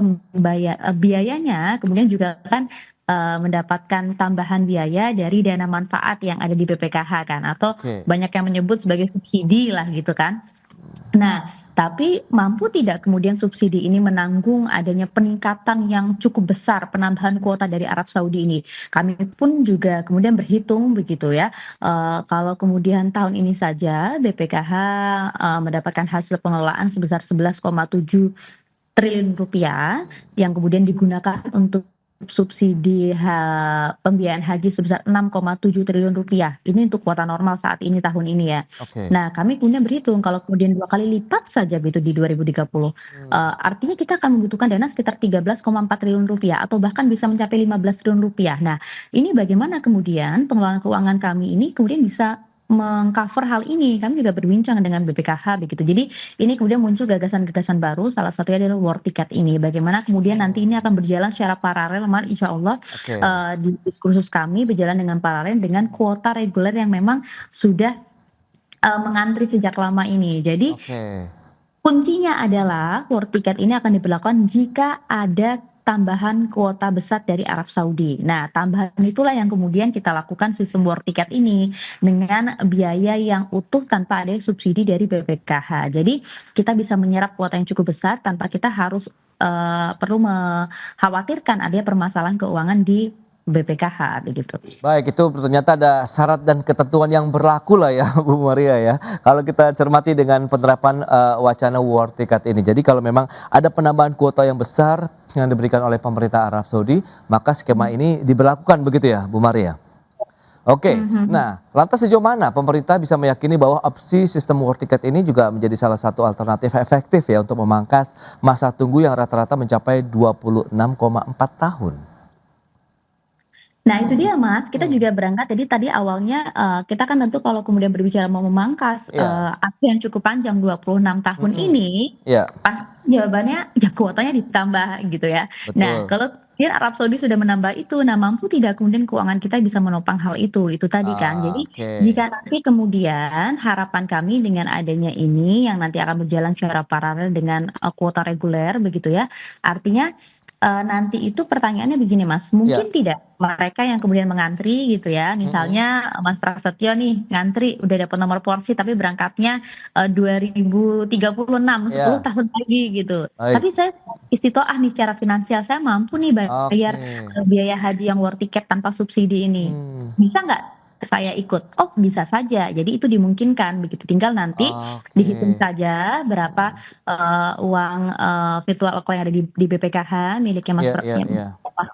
biayanya kemudian juga kan mendapatkan tambahan biaya dari dana manfaat yang ada di BPKH kan, atau banyak yang menyebut sebagai subsidi lah gitu kan. Nah, tapi mampu tidak kemudian subsidi ini menanggung adanya peningkatan yang cukup besar penambahan kuota dari Arab Saudi ini. Kami pun juga kemudian berhitung begitu ya, kalau kemudian tahun ini saja BPKH mendapatkan hasil pengelolaan sebesar 11,7 triliun rupiah yang kemudian digunakan untuk subsidi pembiayaan haji sebesar 6,7 triliun rupiah. Ini untuk kuota normal saat ini tahun ini ya. Nah, kami kemudian berhitung kalau kemudian 2 kali lipat saja gitu di 2030. Artinya kita akan membutuhkan dana sekitar 13,4 triliun rupiah atau bahkan bisa mencapai 15 triliun rupiah. Nah, ini bagaimana kemudian pengelolaan keuangan kami ini kemudian bisa mengcover hal ini. Kami juga berbincang dengan BPKH begitu. Jadi ini kemudian muncul gagasan-gagasan baru, salah satunya adalah war ticket ini. Bagaimana kemudian nanti ini akan berjalan secara paralel, insya Allah di diskursus kami berjalan dengan paralel dengan kuota reguler yang memang sudah mengantri sejak lama ini. Jadi kuncinya adalah war ticket ini akan diberlakukan jika ada tambahan kuota besar dari Arab Saudi. Nah, tambahan itulah yang kemudian kita lakukan sistem war ticket ini dengan biaya yang utuh tanpa ada subsidi dari BPKH. Jadi kita bisa menyerap kuota yang cukup besar tanpa kita harus perlu mengkhawatirkan adanya permasalahan keuangan di BPKH begitu. Baik, itu ternyata ada syarat dan ketentuan yang berlaku lah ya Bu Maria ya. Kalau kita cermati dengan penerapan wacana war ticket ini. Jadi kalau memang ada penambahan kuota yang besar yang diberikan oleh pemerintah Arab Saudi, maka skema ini diberlakukan begitu ya Bu Maria? Oke, nah lantas sejauh mana pemerintah bisa meyakini bahwa opsi sistem war ticket ini juga menjadi salah satu alternatif efektif ya untuk memangkas masa tunggu yang rata-rata mencapai 26,4 tahun? Nah itu dia Mas, kita juga berangkat jadi tadi awalnya, kita kan tentu kalau kemudian berbicara mau memangkas, Iya, antrian cukup panjang 26 tahun mhm, ini, iya, pasti jawabannya ya kuotanya ditambah gitu ya. Nah betul. kalau kemudian Arab Saudi sudah menambah itu, nah mampu tidak kemudian keuangan kita bisa menopang hal itu tadi kan. Ah, Jadi oke, jika nanti kemudian harapan kami dengan adanya ini yang nanti akan berjalan secara paralel dengan, kuota reguler begitu ya, artinya nanti itu pertanyaannya begini Mas, iya, mungkin tidak mereka yang kemudian mengantri gitu ya, mhm, misalnya Mas Prasetyo nih ngantri udah dapat nomor porsi tapi berangkatnya, 2036, 10 iya, tahun lagi gitu. baik, Tapi saya istiqoah nih secara finansial, saya mampu nih bayar, oke, biaya haji yang war tiket tanpa subsidi ini. mmm, Bisa nggak saya ikut? Oh bisa saja, jadi itu dimungkinkan begitu, tinggal nanti oke, dihitung saja berapa mhm, uang, virtual account yang ada di BPKH miliknya Mas iya, iya, iya,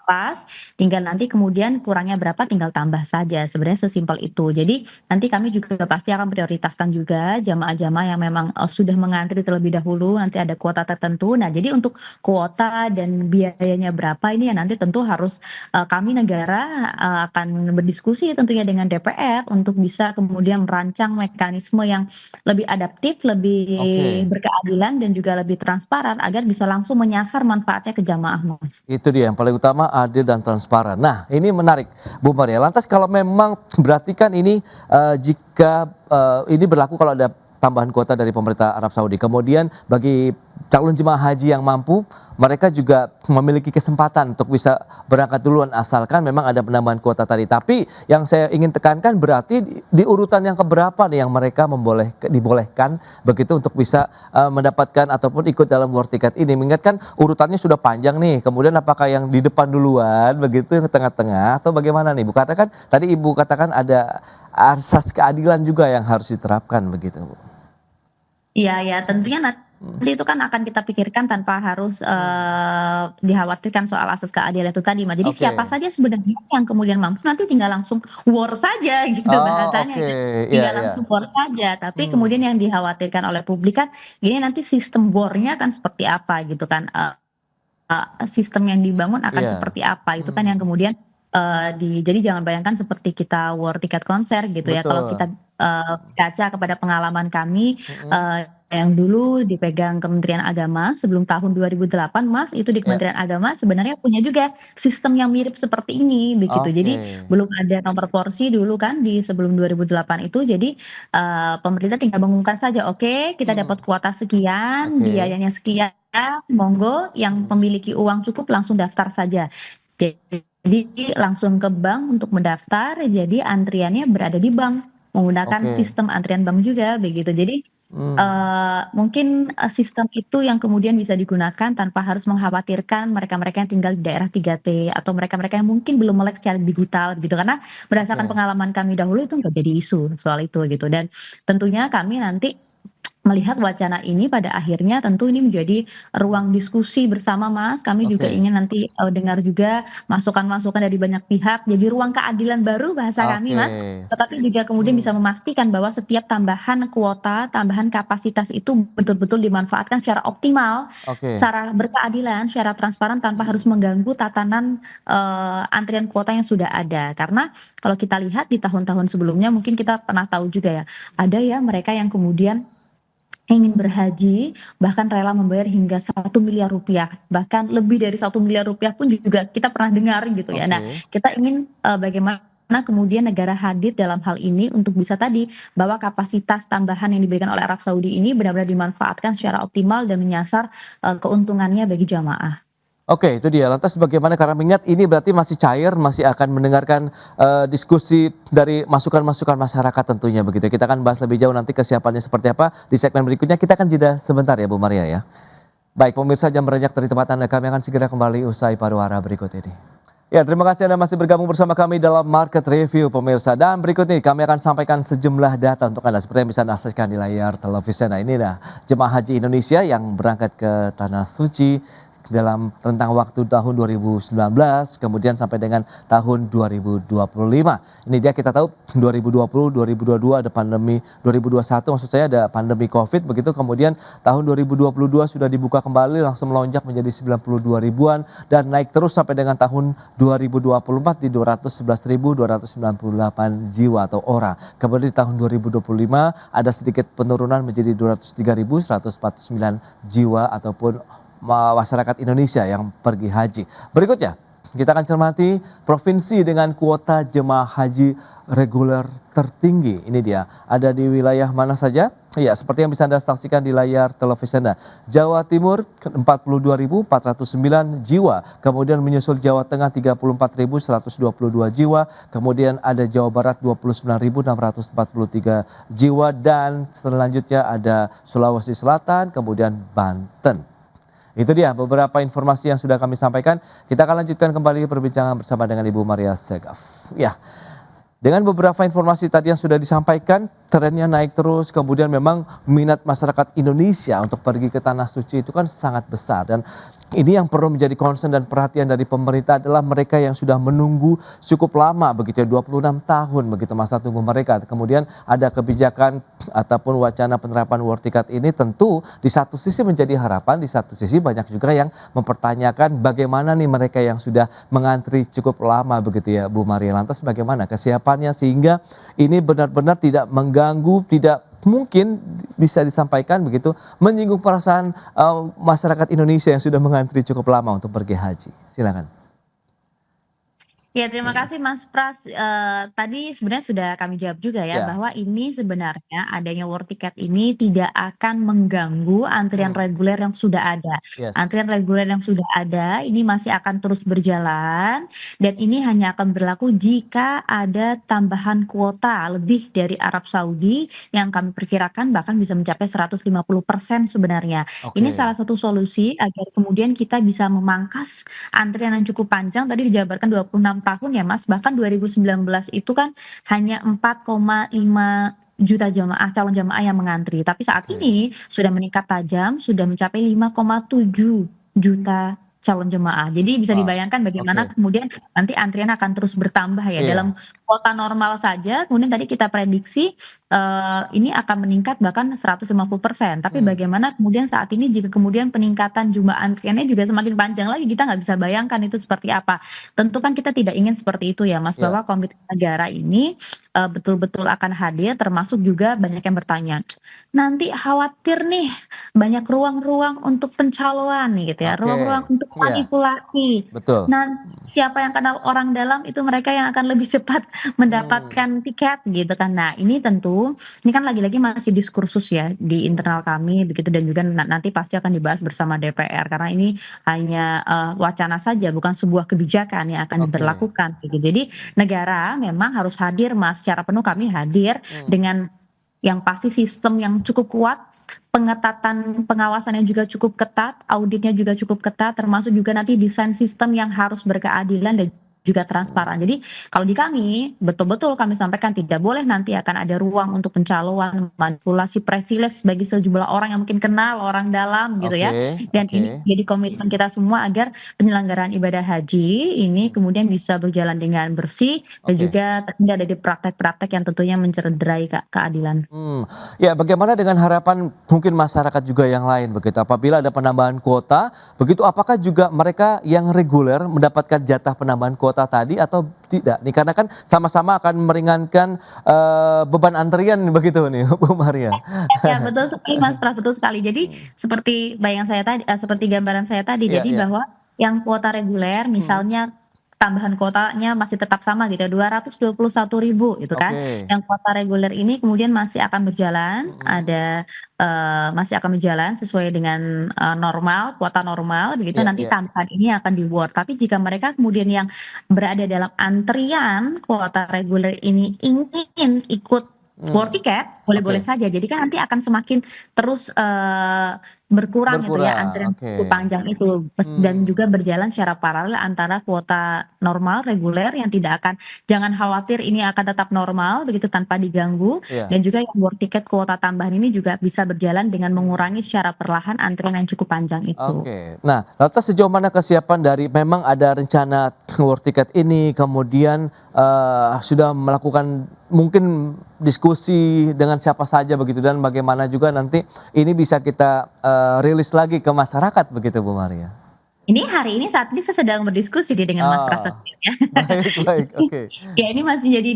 Pas, tinggal nanti kemudian kurangnya berapa tinggal tambah saja, sebenarnya sesimpel itu. Jadi nanti kami juga pasti akan prioritaskan juga jamaah-jamaah yang memang, sudah mengantri terlebih dahulu, nanti ada kuota tertentu. Nah jadi untuk kuota dan biayanya berapa ini ya nanti tentu harus, kami negara, akan berdiskusi tentunya dengan DPR untuk bisa kemudian merancang mekanisme yang lebih adaptif, lebih oke. berkeadilan dan juga lebih transparan agar bisa langsung menyasar manfaatnya ke jamaah, Mas. Itu dia yang paling utama adil dan transparan. Nah, ini menarik Bu Maria. Lantas kalau memang berarti kan ini jika ini berlaku kalau ada tambahan kuota dari pemerintah Arab Saudi. Kemudian bagi calon jemaah haji yang mampu, mereka juga memiliki kesempatan untuk bisa berangkat duluan asalkan memang ada penambahan kuota tadi. Tapi yang saya ingin tekankan berarti di urutan yang keberapa nih yang mereka dibolehkan begitu untuk bisa mendapatkan ataupun ikut dalam war ticket ini. Mengingatkan urutannya sudah panjang nih. Kemudian apakah yang di depan duluan begitu yang tengah-tengah atau bagaimana nih? Bu karena kan tadi Ibu katakan ada asas keadilan juga yang harus diterapkan begitu, Bu. Iya ya, tentunya Hmm, nanti itu kan akan kita pikirkan tanpa harus, dikhawatirkan soal asas keadilan itu tadi, Mas. Jadi siapa oke. saja sebenarnya yang kemudian mampu nanti tinggal langsung war saja gitu Oh, bahasanya oke. ya, Iya, tinggal iya. langsung war saja. Tapi Hmm, kemudian yang dikhawatirkan oleh publik kan, ini nanti sistem war-nya kan seperti apa gitu kan, sistem yang dibangun akan iya. seperti apa, itu kan yang Hmm, kemudian, jadi jangan bayangkan seperti kita war tiket konser gitu ya, kalau kita, betul. kaca kepada pengalaman kami, Mhm, yang dulu dipegang Kementerian Agama sebelum tahun 2008 Mas, itu di iya. Kementerian Agama sebenarnya punya juga sistem yang mirip seperti ini, begitu. Oke. Jadi belum ada nomor porsi dulu kan di sebelum 2008 itu, jadi, pemerintah tinggal mengumumkan saja, "Oke, kita Hmm, dapat kuota sekian, oke. biayanya sekian, monggo yang Hmm, memiliki uang cukup langsung daftar saja." Jadi langsung ke bank untuk mendaftar, jadi antriannya berada di bank, menggunakan oke. sistem antrian bank juga begitu. Jadi, Hmm, mungkin, sistem itu yang kemudian bisa digunakan tanpa harus mengkhawatirkan mereka-mereka yang tinggal di daerah 3T atau mereka-mereka yang mungkin belum melek secara digital gitu. Karena berdasarkan oke. pengalaman kami dahulu itu nggak jadi isu soal itu gitu dan tentunya kami nanti melihat wacana ini pada akhirnya tentu ini menjadi ruang diskusi bersama Mas, kami juga Oke. ingin nanti, dengar juga masukan-masukan dari banyak pihak, jadi ruang keadilan baru bahasa kami Oke. Mas, tetapi juga kemudian bisa Hmm, memastikan bahwa setiap tambahan kuota, tambahan kapasitas itu betul-betul dimanfaatkan secara optimal, oke. secara berkeadilan, secara transparan tanpa harus Hmm, mengganggu tatanan, antrian kuota yang sudah ada. Karena kalau kita lihat di tahun-tahun sebelumnya mungkin kita pernah tahu juga ya, ada ya mereka yang kemudian ingin berhaji, bahkan rela membayar hingga 1 miliar rupiah, bahkan lebih dari 1 miliar rupiah pun juga kita pernah dengar gitu ya. Nah, oke. kita ingin, bagaimana kemudian negara hadir dalam hal ini untuk bisa tadi, bahwa kapasitas tambahan yang diberikan oleh Arab Saudi ini benar-benar dimanfaatkan secara optimal dan menyasar, keuntungannya bagi jamaah. Oke, itu dia. Lantas bagaimana, karena mengingat ini berarti masih cair, masih akan mendengarkan diskusi dari masukan-masukan masyarakat tentunya begitu. Kita akan bahas lebih jauh nanti kesiapannya seperti apa di segmen berikutnya. Kita akan jeda sebentar ya Bu Maria ya. Baik pemirsa, jam beranjak dari tempat Anda, kami akan segera kembali usai pariwara berikut ini. Ya, terima kasih Anda masih bergabung bersama kami dalam Market Review pemirsa. Dan berikut ini kami akan sampaikan sejumlah data untuk Anda seperti yang bisa Anda saksikan di layar televisi. Nah, ini dah jemaah haji Indonesia yang berangkat ke Tanah Suci dalam rentang waktu tahun 2019 kemudian sampai dengan tahun 2025. Ini dia, kita tahu 2020, 2022 ada pandemi, 2021 maksud saya ada pandemi Covid begitu, kemudian tahun 2022 sudah dibuka kembali langsung melonjak menjadi 92 ribuan dan naik terus sampai dengan tahun 2024 di 211.298 jiwa atau orang. Kemudian di tahun 2025 ada sedikit penurunan menjadi 203.149 jiwa ataupun masyarakat Indonesia yang pergi haji. Berikutnya, kita akan cermati provinsi dengan kuota jemaah haji reguler tertinggi. Ini dia, ada di wilayah mana saja? Ya, seperti yang bisa Anda saksikan di layar televisi Anda. Jawa Timur 42.409 jiwa, kemudian menyusul Jawa Tengah 34.122 jiwa, kemudian ada Jawa Barat 29.643 jiwa, dan selanjutnya ada Sulawesi Selatan, kemudian Banten. Itu dia beberapa informasi yang sudah kami sampaikan. Kita akan lanjutkan kembali perbincangan bersama dengan Ibu Maria Segaf. Ya, dengan beberapa informasi tadi yang sudah disampaikan, trennya naik terus, kemudian memang minat masyarakat Indonesia untuk pergi ke Tanah Suci itu kan sangat besar. Dan ini yang perlu menjadi concern dan perhatian dari pemerintah adalah mereka yang sudah menunggu cukup lama begitu ya, 26 tahun begitu masa tunggu mereka. Kemudian ada kebijakan ataupun wacana penerapan war ticket ini tentu di satu sisi menjadi harapan, di satu sisi banyak juga yang mempertanyakan bagaimana nih mereka yang sudah mengantri cukup lama begitu ya Bu Maria. Lantas bagaimana kesiapannya sehingga ini benar-benar tidak mengganggu, tidak mungkin bisa disampaikan begitu menyinggung perasaan masyarakat Indonesia yang sudah mengantri cukup lama untuk pergi haji. Silakan. Ya, terima kasih Mas Pras. Tadi sebenarnya sudah kami jawab juga ya, Ya. bahwa ini sebenarnya adanya war ticket ini tidak akan mengganggu antrian reguler yang sudah ada. Yes. Antrian reguler yang sudah ada ini masih akan terus berjalan dan ini hanya akan berlaku jika ada tambahan kuota lebih dari Arab Saudi yang kami perkirakan bahkan bisa mencapai 150% sebenarnya. Oke. Ini salah satu solusi agar kemudian kita bisa memangkas antrian yang cukup panjang. Tadi dijabarkan 26 tahun ya Mas, bahkan 2019 itu kan hanya 4,5 juta jamaah, calon jamaah yang mengantri. Tapi saat Oke. ini sudah meningkat tajam, sudah mencapai 5,7 juta calon jemaah. Jadi bisa Wow. dibayangkan bagaimana Oke. kemudian nanti antrian akan terus bertambah ya. Iya. Dalam kuota normal saja, kemudian tadi kita prediksi ini akan meningkat bahkan 150%. Tapi bagaimana kemudian saat ini jika kemudian peningkatan jumlah antriannya juga semakin panjang lagi, kita nggak bisa bayangkan itu seperti apa. Tentu kan kita tidak ingin seperti itu ya Mas, Ya. bahwa komitmen negara ini betul-betul akan hadir, termasuk juga banyak yang bertanya, nanti khawatir nih banyak ruang-ruang untuk pencalonan nih gitu ya, Oke. ruang-ruang untuk Iya. manipulasi. Betul. Nah, siapa yang kenal orang dalam itu mereka yang akan lebih cepat mendapatkan tiket gitu kan. Nah, ini tentu ini kan lagi-lagi masih diskursus ya di internal kami begitu dan juga nanti pasti akan dibahas bersama DPR karena ini hanya wacana saja bukan sebuah kebijakan yang akan Oke. diberlakukan gitu. Jadi negara memang harus hadir Mas, secara penuh kami hadir dengan yang pasti sistem yang cukup kuat, pengetatan pengawasan yang juga cukup ketat, auditnya juga cukup ketat, termasuk juga nanti desain sistem yang harus berkeadilan dan juga transparan. Jadi kalau di kami betul-betul kami sampaikan tidak boleh nanti akan ada ruang untuk pencalonan, manipulasi privilege bagi sejumlah orang yang mungkin kenal orang dalam gitu ya. Oke. Dan Oke. ini jadi komitmen kita semua agar penyelenggaraan ibadah haji ini kemudian bisa berjalan dengan bersih dan Oke. juga terhindar dari praktek-praktek yang tentunya mencederai keadilan. Ya, bagaimana dengan harapan mungkin masyarakat juga yang lain begitu? Apabila ada penambahan kuota, begitu apakah juga mereka yang reguler mendapatkan jatah penambahan kuota tadi atau tidak? Nih karena kan sama-sama akan meringankan beban antrian begitu nih, Bu Maria. Ya betul sekali Mas Pras, betul sekali. Jadi seperti bayangan saya tadi, seperti gambaran saya tadi. Iya, Jadi iya. bahwa yang kuota reguler misalnya tambahan kuotanya masih tetap sama gitu ya, 221.000 itu kan. Oke. Yang kuota reguler ini kemudian masih akan berjalan, Mhm. masih akan berjalan sesuai dengan, normal, kuota normal begitu, Iya nanti iya. tambahan ini akan di-award. Tapi jika mereka kemudian yang berada dalam antrian kuota reguler ini ingin ikut war Mmm, tiket, boleh-boleh oke. saja. Jadi kan nanti akan semakin terus, berkurang gitu ya Berkurang, antrian oke. cukup panjang itu, dan Mmm, juga berjalan secara paralel antara kuota normal reguler yang tidak akan jangan khawatir ini akan tetap normal begitu tanpa diganggu, iya. dan juga yang war tiket kuota tambahan ini juga bisa berjalan dengan mengurangi secara perlahan antrian yang cukup panjang itu. Oke. Nah, lantas sejauh mana kesiapan dari memang ada rencana war ticket ini, kemudian, sudah melakukan mungkin diskusi dengan siapa saja begitu dan bagaimana juga nanti ini bisa kita, rilis lagi ke masyarakat begitu Bu Maria? Ini hari ini saat ini saya sedang berdiskusi nih dengan Mas Oh, Prasetyo ya. baik baik, oke. Ya ini masih jadi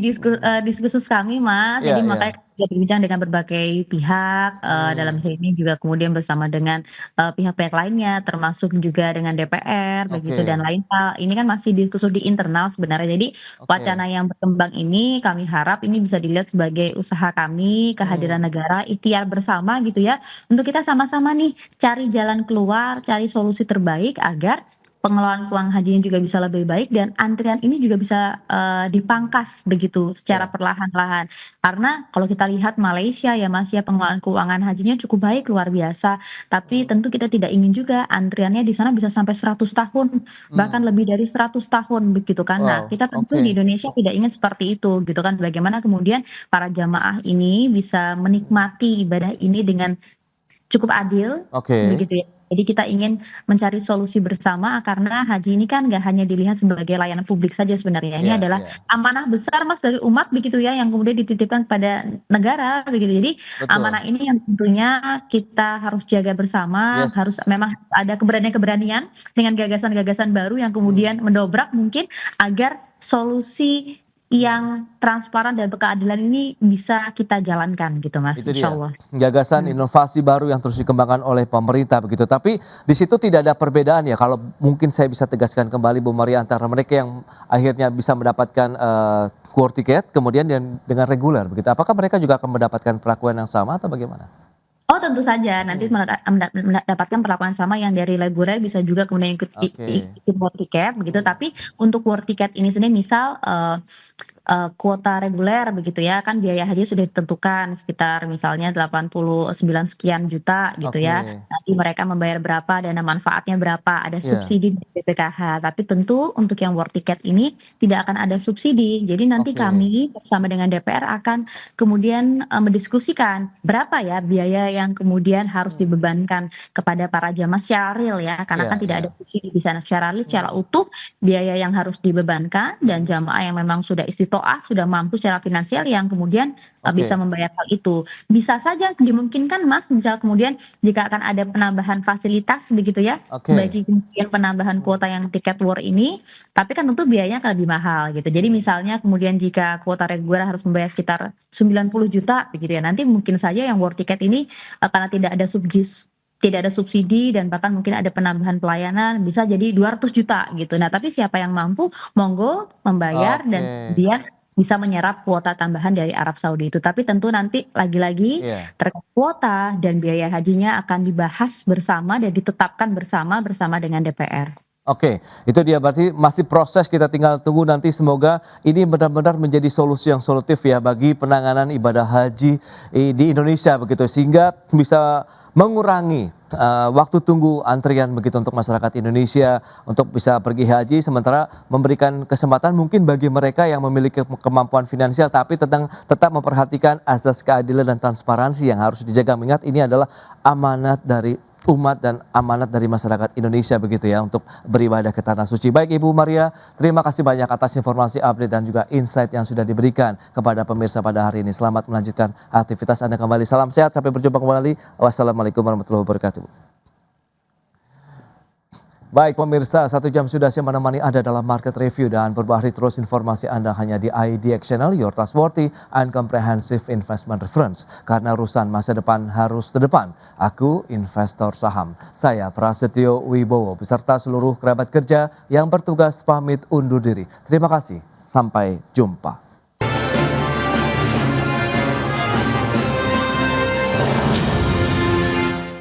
diskursus kami Mas, Iya jadi iya. makanya kami sudah berbincang dengan berbagai pihak, dalam Mmm, hal ini juga kemudian bersama dengan, pihak-pihak lainnya termasuk juga dengan DPR begitu dan oke lain hal. Ini kan masih diskursus di internal sebenarnya. Jadi oke. wacana yang berkembang ini kami harap ini bisa dilihat sebagai usaha kami, kehadiran Mmm, negara, ikhtiar bersama gitu ya, untuk kita sama-sama nih cari jalan keluar, cari solusi terbaik agar pengelolaan keuangan hajinya juga bisa lebih baik dan antrian ini juga bisa, dipangkas begitu secara iya. perlahan-lahan. Karena kalau kita lihat Malaysia ya Mas ya, pengelolaan keuangan hajinya cukup baik, luar biasa. Tapi Mmm, tentu kita tidak ingin juga antriannya di sana bisa sampai 100 tahun, bahkan mmm, lebih dari 100 tahun begitu kan. Nah, wow, kita tentu di oke. Indonesia tidak ingin seperti itu gitu kan. Bagaimana kemudian para jamaah ini bisa menikmati ibadah ini dengan cukup adil, Oke. begitu ya. Jadi kita ingin mencari solusi bersama karena haji ini kan nggak hanya dilihat sebagai layanan publik saja sebenarnya. Ini Iya adalah iya. amanah besar Mas dari umat begitu ya yang kemudian dititipkan pada negara begitu. Jadi Betul. amanah ini yang tentunya kita harus jaga bersama, harus Yes. memang ada keberanian-keberanian dengan gagasan-gagasan baru yang kemudian Mmm, mendobrak mungkin agar solusi mmm. yang transparan dan berkeadilan ini bisa kita jalankan gitu Mas, Itu dia, insyaallah. gagasan Mhm. inovasi baru yang terus dikembangkan oleh pemerintah begitu. Tapi di situ tidak ada perbedaan ya kalau mungkin saya bisa tegaskan kembali Bu Maria antara mereka yang akhirnya bisa mendapatkan, war ticket kemudian dengan reguler begitu. Apakah mereka juga akan mendapatkan perlakuan yang sama atau bagaimana? Oh tentu saja nanti Mmm, mendapatkan perlakuan sama yang dari reguler bisa juga kemudian oke, ikut war tiket begitu, mmm, tapi untuk war tiket ini sendiri misal, kuota reguler begitu ya, kan biaya haji sudah ditentukan sekitar misalnya 89 sekian juta gitu oke, ya. Nanti mereka membayar berapa, dana manfaatnya berapa, ada iya, subsidi dari BPKH. Tapi tentu untuk yang war tiket ini tidak akan ada subsidi. Jadi nanti oke, kami bersama dengan DPR akan kemudian, mendiskusikan berapa ya biaya yang kemudian harus mmm, dibebankan kepada para jamaah secara real ya, karena iya kan tidak iya, ada subsidi di sana secara real, secara mmm, utuh biaya yang harus dibebankan dan mhm, jamaah yang memang sudah istiqoah, sudah mampu secara finansial yang kemudian, bisa oke membayar hal itu. Bisa saja dimungkinkan Mas, misal kemudian jika akan ada penambahan fasilitas begitu ya, oke, bagi kemudian penambahan mmm, kuota yang tiket war ini, tapi kan tentu biayanya akan lebih mahal gitu. Jadi mmm, misalnya kemudian jika kuota reguler harus membayar sekitar 90 juta begitu ya, nanti mungkin saja yang war tiket ini, karena tidak ada subsidi dan bahkan mungkin ada penambahan pelayanan bisa jadi 200 juta gitu. Nah, tapi siapa yang mampu, monggo membayar dan oke, kemudian bisa menyerap kuota tambahan dari Arab Saudi itu. Tapi tentu nanti lagi-lagi iya. terkait kuota dan biaya hajinya akan dibahas bersama dan ditetapkan bersama dengan DPR. Oke, itu dia berarti masih proses kita tinggal tunggu nanti semoga ini benar-benar menjadi solusi yang solutif ya bagi penanganan ibadah haji di Indonesia begitu sehingga bisa mengurangi waktu tunggu antrian begitu untuk masyarakat Indonesia untuk bisa pergi haji sementara memberikan kesempatan mungkin bagi mereka yang memiliki kemampuan finansial tapi tetap memperhatikan azas keadilan dan transparansi yang harus dijaga mengingat ini adalah amanat dari umat dan amanat dari masyarakat Indonesia begitu ya untuk beribadah ke tanah suci. Baik Ibu Maria, terima kasih banyak atas informasi update dan juga insight yang sudah diberikan kepada pemirsa pada hari ini. Selamat melanjutkan aktivitas Anda kembali. Salam sehat, sampai berjumpa kembali. Wassalamualaikum warahmatullahi wabarakatuh. Baik pemirsa, 1 jam sudah saya menemani Anda dalam Market Review dan berbahari terus informasi Anda hanya di IDX Channel, your trustworthy and comprehensive investment reference. Karena urusan masa depan harus terdepan. Aku investor saham. Saya Prasetyo Wibowo beserta seluruh kerabat kerja yang bertugas pamit undur diri. Terima kasih, sampai jumpa.